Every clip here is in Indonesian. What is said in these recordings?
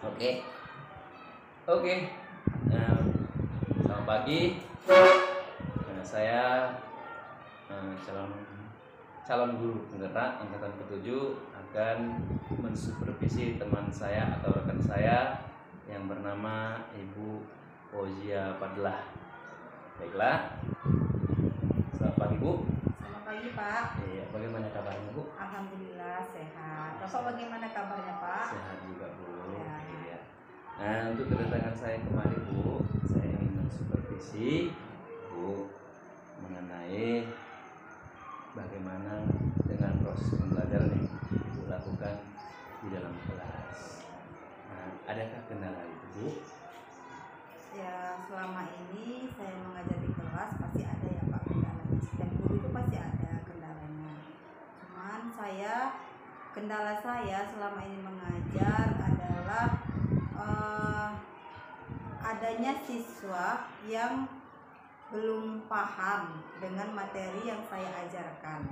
Oke, oke. Nah, selamat pagi. Saya calon guru penggerak angkatan ke-7 akan mensupervisi teman saya atau rekan saya yang bernama Ibu Fauzia Fadlah. Baiklah. Selamat pagi, Bu. Selamat pagi, Pak. Iya, bagaimana kabarnya, Bu? Alhamdulillah sehat. Bapak bagaimana kabarnya, Pak? Sehat juga, Bu. Ya. Iya. Nah, untuk kedatangan saya kemari, Bu, saya ingin mensupervisi Bu mengenai bagaimana dengan proses pembelajaran yang Ibu lakukan di dalam kelas. Nah, adakah kendala itu, Bu? Ya, selama ini saya mengajar di kelas pasti ada ya, Pak, kendalanya. Setiap guru itu pasti ada kendalanya. Cuman kendala saya selama ini mengajar adalah adanya siswa yang belum paham dengan materi yang saya ajarkan.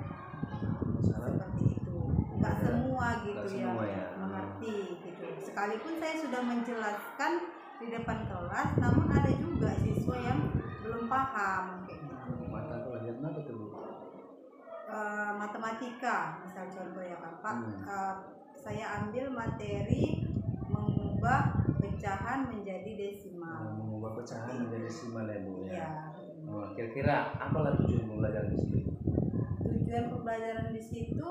Seperti itu. Nggak semua gitu ya mengerti gitu. Sekalipun saya sudah menjelaskan di depan kelas, namun ada juga siswa yang belum paham kayak gitu. Mata pelajaran apa tuh, Bu? Matematika, misal contoh ya kan, Pak. Saya ambil materi mengubah pecahan menjadi desimal. Mengubah pecahan menjadi desimal ya, Bu ya. Ya. Kira-kira apalah tujuan pembelajaran di situ? Tujuan pembelajaran di situ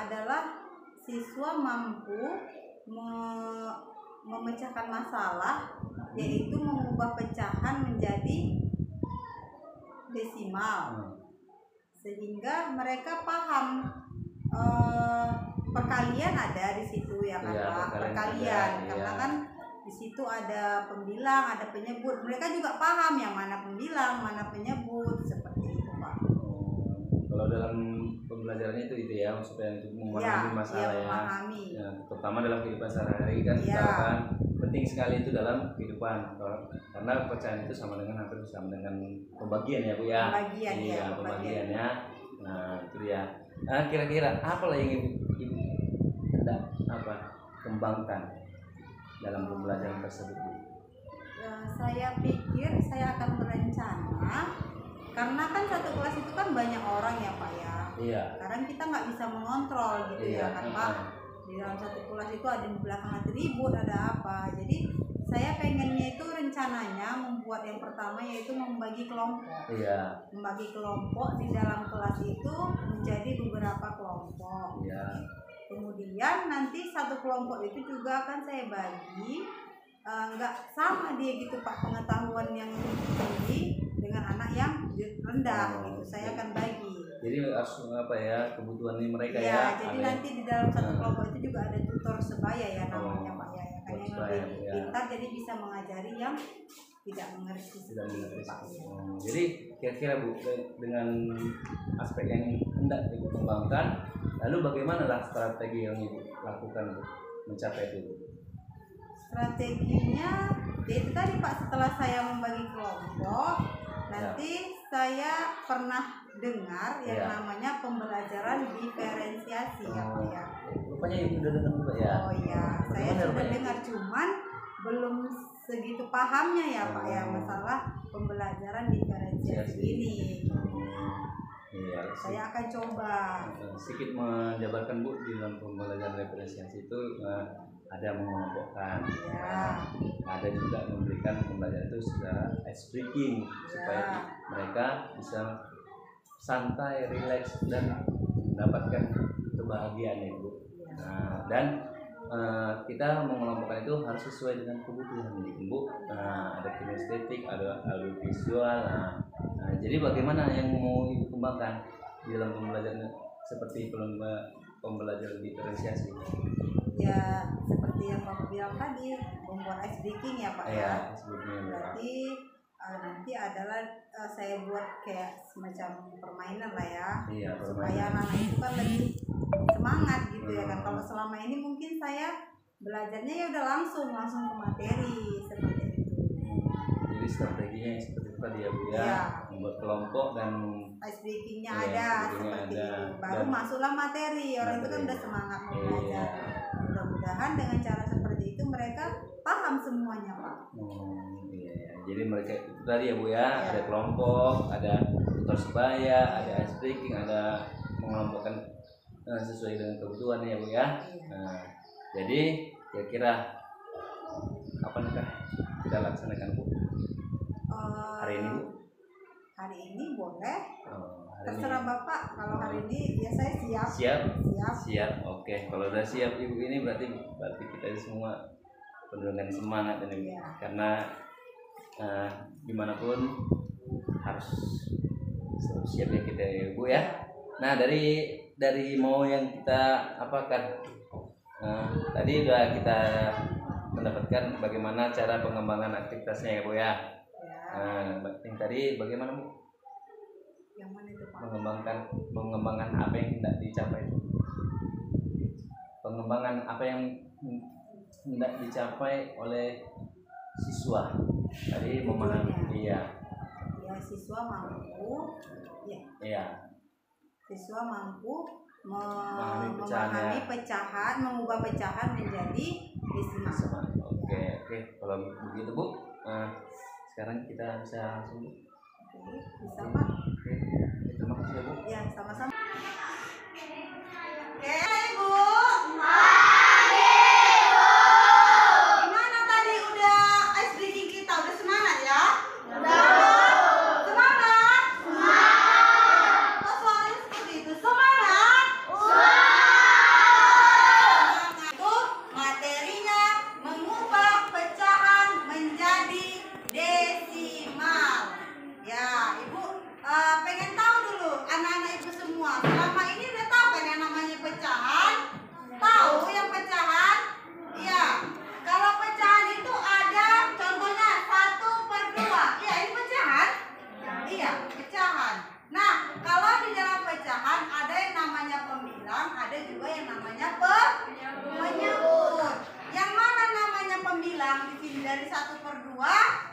adalah siswa mampu memecahkan masalah, yaitu mengubah pecahan menjadi desimal, sehingga mereka paham. Perkalian ada di situ ya kan, Pak. Perkalian karena kan di situ ada pembilang, ada penyebut. Mereka juga paham yang mana pembilang, mana penyebut, seperti itu, Pak. Kalau dalam pembelajaran itu ya, supaya untuk memahami masalah memahami. Ya, terutama dalam kehidupan sehari-hari kan kita kan penting sekali itu dalam kehidupan, karena pecahan itu hampir sama dengan pembagian ya, Bu ya. Pembagian ya. Nah, itu ya. Nah, kira-kira apa yang Ibu hendak kembangkan dalam pembelajaran tersebut, Bu? Saya pikir saya akan berencana, karena kan satu kelas itu kan banyak orang ya, Pak ya. Iya. Sekarang kita nggak bisa mengontrol gitu ya kan, Pak. Di dalam satu kelas itu ada di belakang ada ribut, ada apa. Jadi saya pengennya itu rencananya membuat yang pertama yaitu membagi kelompok. Iya. Membagi kelompok di dalam kelas itu menjadi beberapa kelompok. Iya. Kemudian nanti satu kelompok itu juga akan saya bagi, nggak sama dia gitu, Pak, pengetahuan yang tinggi dengan anak yang rendah gitu. Saya akan bagi. Jadi harus kebutuhan mereka ya. Jadi nanti di dalam satu kelompok itu juga ada tutor sebaya ya namanya, Pak ya. Kan yang lebih pintar jadi bisa mengajari yang tidak mengerti. Pak. Jadi kira-kira, Bu, dengan aspek yang hendak Ibu kembangkan, lalu bagaimanlah strategi yang Ibu lakukan untuk mencapai itu? Strateginya itu tadi, Pak, setelah saya membagi kelompok, nanti saya pernah dengar yang namanya pembelajaran diferensiasi ya, Pak ya. Rupanya Ibu sudah dengar juga ya? Oh iya, saya sudah dengar, cuman belum segitu pahamnya ya, Pak ya, masalah pembelajaran diferensiasi ini. Iya, saya akan coba sedikit menjabarkan, Bu, di dalam pembelajaran diferensiasi itu ada mengelompokkan, ada juga memberikan pembelajaran itu secara ice breaking supaya mereka bisa santai, rileks dan mendapatkan kebahagiaan ya, Bu. Nah, dan kita mengelompokkan itu harus sesuai dengan kebutuhan Bu. Ada kinestetik, ada audiovisual. Nah, jadi bagaimana yang mau Ibu kembangkan di dalam pembelajaran seperti pembelajaran diferensiasi? Ya, seperti yang Bapak bilang tadi, membuat ice breaking ya, Pak ya. Berarti nanti adalah saya buat kayak semacam permainan lah ya, supaya anak itu kan lebih semangat gitu ya kan. Kalau selama ini mungkin saya belajarnya ya udah langsung ke materi seperti itu. Jadi strateginya seperti itu tadi ya, Bu ya, membuat kelompok dan ice breakingnya ada seperti itu. Baru masuklah materi, orang itu kan udah semangat mau belajar. Mudah-mudahan dengan cara seperti itu mereka paham semuanya Pak. Iya, iya. Jadi mereka itu tadi ya Bu ya, ada kelompok, ada tutor sebaya, ada ice breaking, ada mengelompokkan sesuai dengan kebutuhan ya Bu ya. Nah, jadi kira-kira apa nih Kak kita laksanakan Bu hari ini Bu? Hari ini boleh. Terserah Bapak. Kalau hari ini ya saya siap. Siap. Oke. Kalau udah siap Ibu ini berarti kita semua penuh dengan semangat ini. Karena dimanapun harus siap ya kita ya Bu ya. Nah dari mau yang kita apakan tadi udah kita mendapatkan bagaimana cara pengembangan aktivitasnya ya Bu ya. Yang tadi bagaimana Bu? Yang mana itu Pak? Pengembangan apa yang tidak dicapai itu? Pengembangan apa yang tidak dicapai oleh siswa tadi memahami. Iya. Ya siswa mampu. Iya. Siswa mampu memahami pecahan, mengubah pecahan menjadi desimal. Oke. Kalau begitu Bu, sekarang kita bisa langsung. Bisa Pak. Oke. Terima kasih ya Bu. Ya sama-sama. Oke Ibu. Gimana tadi udah ice breaking kita udah semangat ya? Semangat. Kok suaranya seperti itu? Semangat. Itu materinya mengubah pecahan menjadi desimal. Ya, Ibu pengen tahu dulu anak-anak Ibu semua. Selama ini udah tahu kan yang namanya pecahan? Tahu yang pecahan? Iya. Kalau pecahan itu ada contohnya 1/2. Iya, ini pecahan? Iya, pecahan. Nah, kalau di dalam pecahan ada yang namanya pembilang, ada juga yang namanya penyebut. Yang mana namanya pembilang di sini dari 1/2?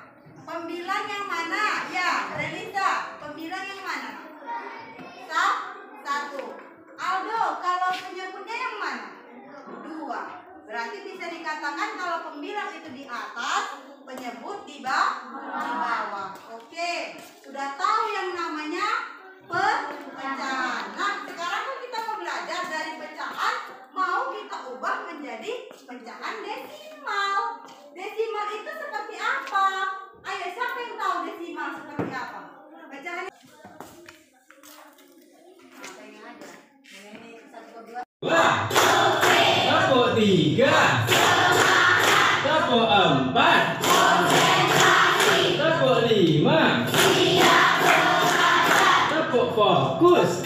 Pembilang yang mana? Ya, Renita. Pembilang yang mana? 1. Aldo, kalau penyebutnya yang mana? 2. Berarti bisa dikatakan kalau pembilang itu di atas, penyebut di bawah. Oke, sudah tahu yang namanya pecahan. Nah, sekarang kan kita mau belajar dari pecahan, mau kita ubah menjadi pecahan desimal. Desimal itu seperti apa? Ayo, siapa yang tahu desimal seperti apa? Pecahan. Tepuk 3, tepuk 4, tepuk 5, tepuk fokus,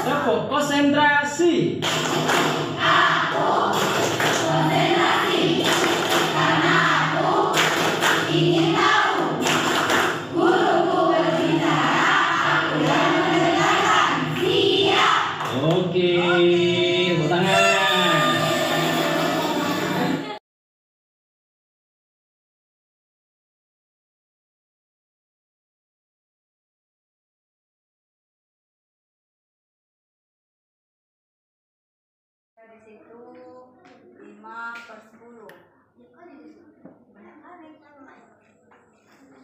tepuk konsentrasi. Oke, tepuk tangan. Di situ 5/10. Banyak kali.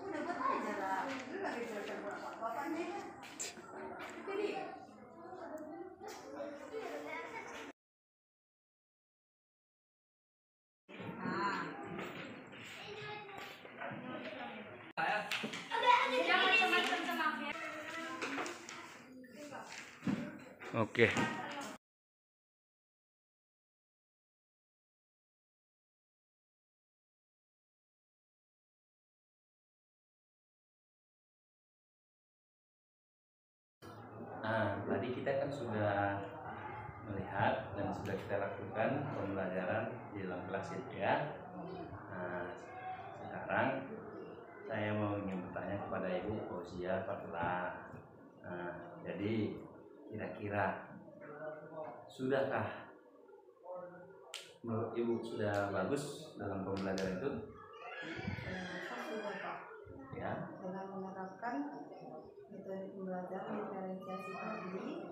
Udah buat aja lah. Lu lagi belajar berapa? Bapaknya ya. Jadi. Oke. Nah, tadi kita kan sudah melihat dan sudah kita lakukan pembelajaran di dalam kelas itu ya. Nah, sekarang saya mau ingin bertanya kepada Ibu Fauzia Fatula. Nah, jadi kira-kira sudahkah menurut Ibu sudah bagus dalam pembelajaran itu? Sudah Pak. Ya. Dengan menerapkan menerapkan metode pembelajaran diferensiasi tadi,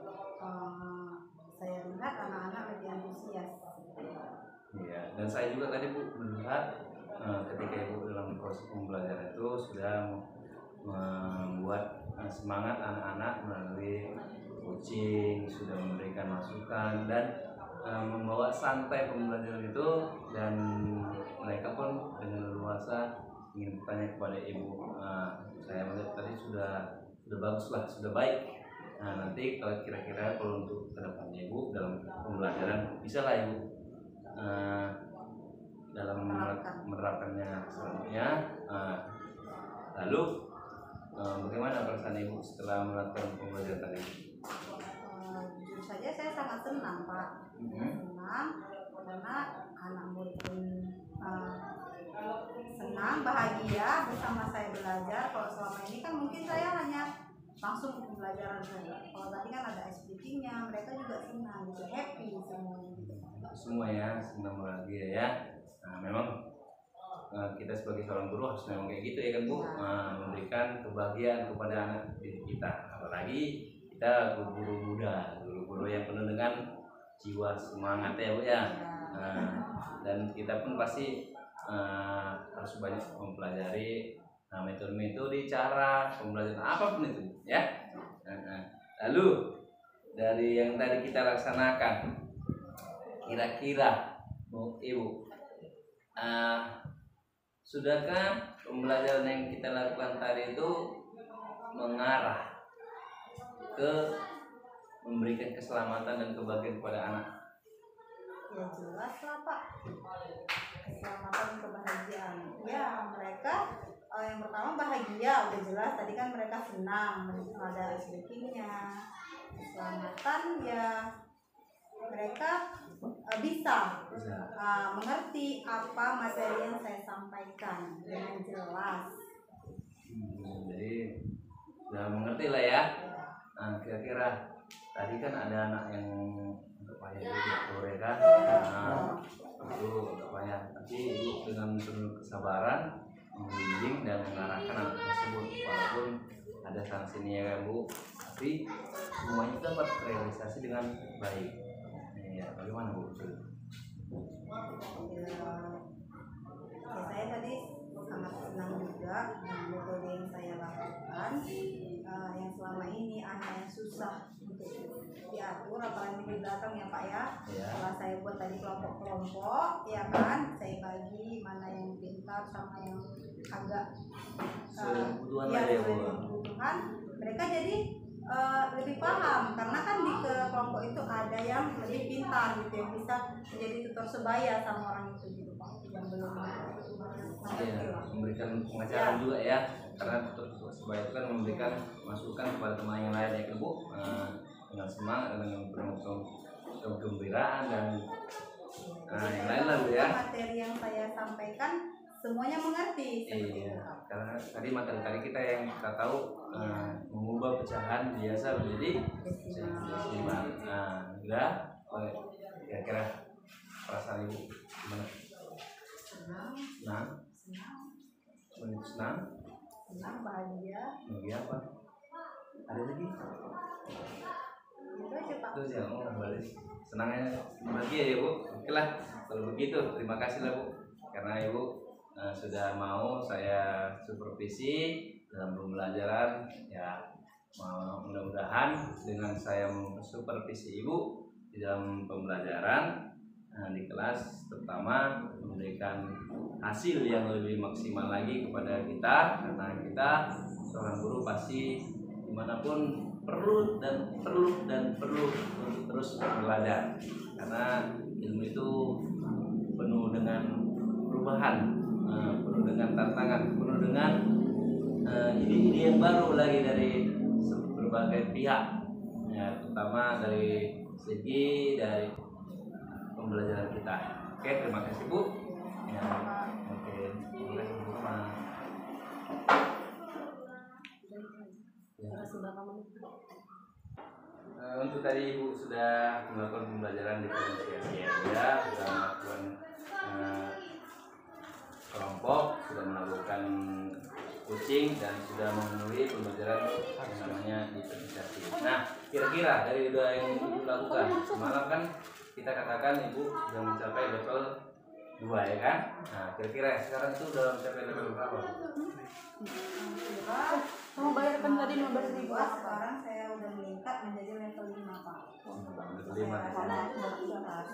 saya lihat anak-anak lebih antusias. Iya, dan saya juga tadi Bu melihat ketika Ibu dalam proses pembelajaran itu sudah membuat semangat anak-anak melalui coaching, sudah memberikan masukan dan membawa santai pembelajaran itu, dan mereka pun dengan leluasa ingin bertanya kepada Ibu. Saya melihat tadi sudah bagus lah, sudah baik. Nah, nanti kalau kira-kira kalau untuk kedepannya Ibu dalam pembelajaran bisa lah Ibu dalam menerapkannya selanjutnya. Lalu bagaimana perasaan Ibu setelah melakukan pembelajaran tadi? Jujur saja saya sangat senang Pak. Senang karena anak murid pun senang, bahagia bersama saya belajar. Kalau selama ini kan mungkin saya hanya langsung pembelajaran saja. Kalau tadi kan ada speaking-nya, mereka juga senang, juga happy semuanya. Semua ya, senang bahagia ya. Nah, memang kita sebagai seorang guru harus memang kayak gitu ya kan Bu, memberikan kebahagiaan kepada anak didik kita. Apalagi kita guru-guru muda, guru-guru yang penuh dengan jiwa semangat ya Bu ya. Dan kita pun pasti harus banyak mempelajari metode-metode, cara pembelajaran apapun itu ya. Lalu dari yang tadi kita laksanakan, kira-kira Bu Ibu, sudahkah pembelajaran yang kita lakukan tadi itu mengarah ke memberikan keselamatan dan kebahagiaan kepada anak? Ya jelas lah Pak, keselamatan dan kebahagiaan. Ya mereka yang pertama bahagia, udah jelas tadi kan mereka senang, ada speakingnya. Keselamatan ya mereka bisa mengerti apa materi yang saya sampaikan dengan jelas. Jadi sudah mengerti lah ya. Nah, kira-kira tadi kan ada anak yang agak payah gitu ya kan. Itu agak payah, tapi Ibu dengan penuh kesabaran membimbing dan mengarahkan anak tersebut, walaupun ada sanksinya ya Bu, tapi semuanya dapat terrealisasi dengan baik. Ya, bagaimana Bu? Saya tadi sangat senang juga dengan metode yang saya lakukan. Yang selama ini anak yang susah untuk diatur, apalagi di belakang ya Pak ya. Setelah saya buat tadi kelompok-kelompok, ya kan, saya bagi mana yang pintar sama yang agak kebutuhan. Mereka jadi lebih paham, karena kan di kelompok itu ada yang lebih pintar gitu, yang bisa menjadi tutor sebaya sama orang itu gitu Pak, yang belum memberikan pengajaran juga ya, karena tutor sebaya itu kan memberikan masukan kepada teman yang lain ya kan Bu, dengan semangat dan dengan penuh kegembiraan dan yang lain lah Bu ya. Materi yang saya sampaikan semuanya mengerti. Iya, karena tadi materi kita yang kita tahu mengubah pecahan biasa menjadi desimal. Udah, kira-kira perasaan Ibu gimana? Senang, bahagia. Bahagia apa? Ada lagi? Itu aja Pak. Itu aja, kembali. Senangnya bahagia ya Bu. Oke lah, kalau begitu terima kasih lah Bu, karena Ibu sudah mau saya supervisi dalam pembelajaran ya. Mudah-mudahan dengan saya supervisi Ibu di dalam pembelajaran di kelas, terutama memberikan hasil yang lebih maksimal lagi kepada kita, karena kita seorang guru pasti dimanapun perlu untuk terus belajar, karena ilmu itu penuh dengan perubahan, penuh dengan tantangan, penuh dengan ide-ide yang baru lagi dari berbagai pihak ya, terutama dari segi dari pembelajaran kita. Oke, terima kasih Bu ya. Oke, mulai semua untuk tadi Ibu sudah melakukan pembelajaran di diferensiasi ya, sudah melakukan kelompok, sudah melakukan coaching dan sudah memenuhi pembelajaran yang namanya diferensiasi. Nah, kira-kira dari udah yang Ibu lakukan semalam kan kita katakan Ibu sudah mencapai level 2 ya kan? Nah, kira-kira sekarang itu udah mencapai level berapa? Kamu bayarkan tadi 15.000. Sekarang saya udah meningkat menjadi level 5 Pak. Level 5 ya. Karena sudah 3 kelas.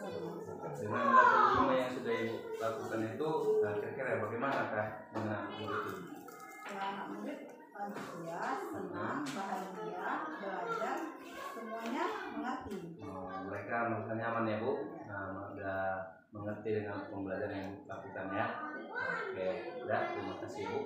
Dengan level 5 yang sudah Ibu lakukan itu, nah kira-kira bagaimanakah dengan Ibu itu? Ya, anak murid antusias, senang, bahagia, belajar, semuanya mengerti. Mereka merasa nyaman ya Bu, nah, udah mengerti dengan pembelajaran yang Ibu lakukan ya. Oke, udah, terima kasih Bu.